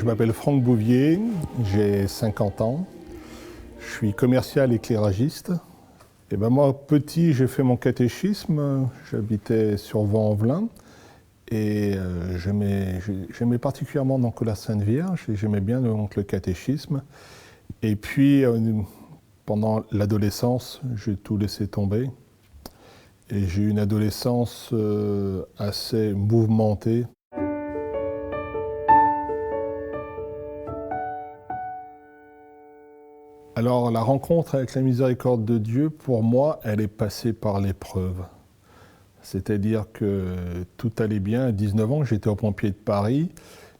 m'appelle Franck Bouvier, j'ai 50 ans, je suis commercial éclairagiste. Et ben moi, petit, j'ai fait mon catéchisme, j'habitais sur Vaux-en-Velin et j'aimais particulièrement donc, la Sainte Vierge et j'aimais bien donc, le catéchisme. Et puis, pendant l'adolescence, j'ai tout laissé tomber et j'ai eu une adolescence assez mouvementée. Alors, la rencontre avec la miséricorde de Dieu, pour moi, elle est passée par l'épreuve. C'est-à-dire que tout allait bien. À 19 ans, j'étais au Pompier de Paris,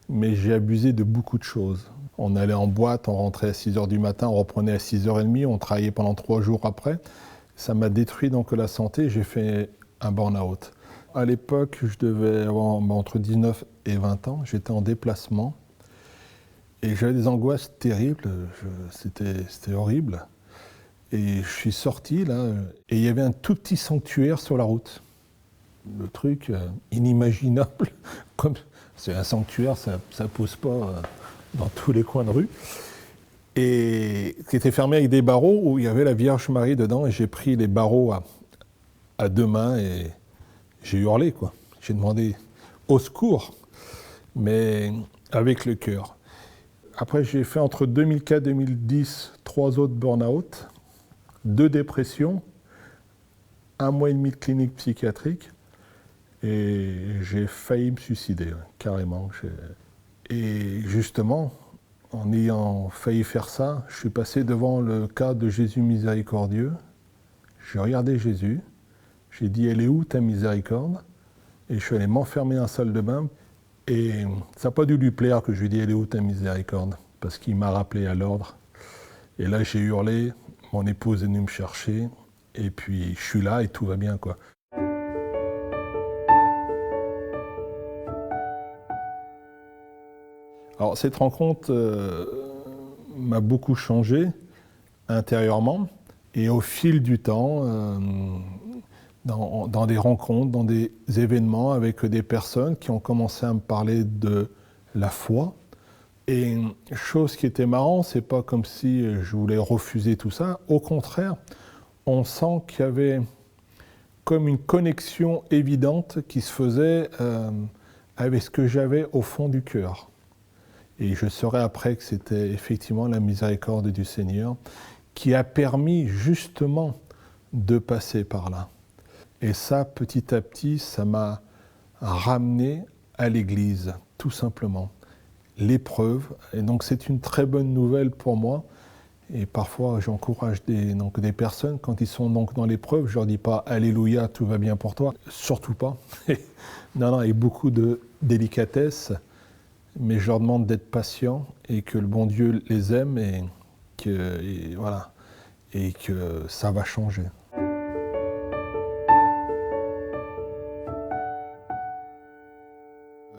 mais j'ai abusé de beaucoup de choses. On allait en boîte, on rentrait à 6h du matin, on reprenait à 6h30, on travaillait pendant 3 jours après. Ça m'a détruit donc la santé, j'ai fait un burn-out. À l'époque, je devais avoir entre 19 et 20 ans, j'étais en déplacement. Et j'avais des angoisses terribles, c'était horrible. Et je suis sorti là, et il y avait un tout petit sanctuaire sur la route. Le truc inimaginable, comme c'est un sanctuaire, ça pousse pas dans tous les coins de rue. Et qui était fermé avec des barreaux où il y avait la Vierge Marie dedans, et j'ai pris les barreaux à 2 mains et j'ai hurlé, quoi. J'ai demandé au secours, mais avec le cœur. Après, j'ai fait entre 2004 et 2010 3 autres burn-out, 2 dépressions, 1 mois et demi de clinique psychiatrique, et j'ai failli me suicider, carrément. Et justement, en ayant failli faire ça, je suis passé devant le cas de Jésus miséricordieux. J'ai regardé Jésus, j'ai dit « Elle est où ta miséricorde ?» Et je suis allé m'enfermer dans la salle de bain. Et ça n'a pas dû lui plaire que je lui dise « Elle est où ta miséricorde ?» parce qu'il m'a rappelé à l'ordre. Et là, j'ai hurlé, mon épouse est venue me chercher, et puis je suis là et tout va bien, quoi. Alors, cette rencontre m'a beaucoup changé intérieurement, et au fil du temps, dans des rencontres, dans des événements avec des personnes qui ont commencé à me parler de la foi. Et chose qui était marrant, c'est pas comme si je voulais refuser tout ça. Au contraire, on sent qu'il y avait comme une connexion évidente qui se faisait avec ce que j'avais au fond du cœur. Et je saurais après que c'était effectivement la miséricorde du Seigneur qui a permis justement de passer par là. Et ça, petit à petit, ça m'a ramené à l'Église, tout simplement. L'épreuve, et donc c'est une très bonne nouvelle pour moi. Et parfois, j'encourage des personnes, quand ils sont donc dans l'épreuve, je ne leur dis pas « Alléluia, tout va bien pour toi », surtout pas. Non, il y a beaucoup de délicatesse, mais je leur demande d'être patients et que le bon Dieu les aime et que ça va changer.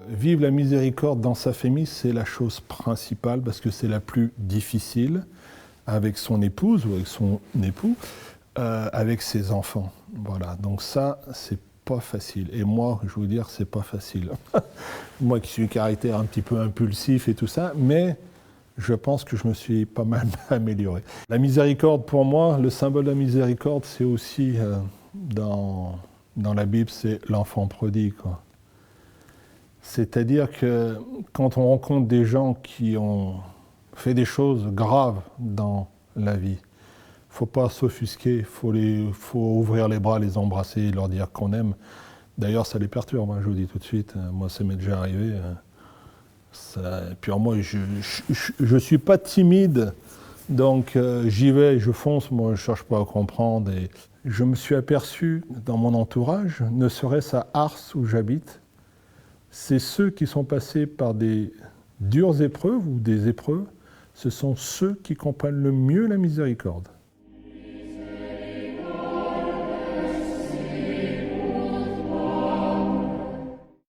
Vivre la miséricorde dans sa famille, c'est la chose principale parce que c'est la plus difficile avec son épouse ou avec son époux, avec ses enfants. Voilà, donc ça, c'est pas facile. Et moi, je vais vous dire, c'est pas facile. Moi qui suis caractère un petit peu impulsif et tout ça, mais je pense que je me suis pas mal amélioré. La miséricorde, pour moi, le symbole de la miséricorde, c'est aussi, dans la Bible, c'est l'enfant prodigue, quoi. C'est-à-dire que quand on rencontre des gens qui ont fait des choses graves dans la vie, il ne faut pas s'offusquer, il faut ouvrir les bras, les embrasser et leur dire qu'on aime. D'ailleurs, ça les perturbe, je vous dis tout de suite. Moi, ça m'est déjà arrivé. Et puis moi, je ne suis pas timide, donc j'y vais, je fonce, moi je ne cherche pas à comprendre. Et je me suis aperçu dans mon entourage, ne serait-ce à Ars où j'habite, c'est ceux qui sont passés par des dures épreuves ou des épreuves, ce sont ceux qui comprennent le mieux la miséricorde.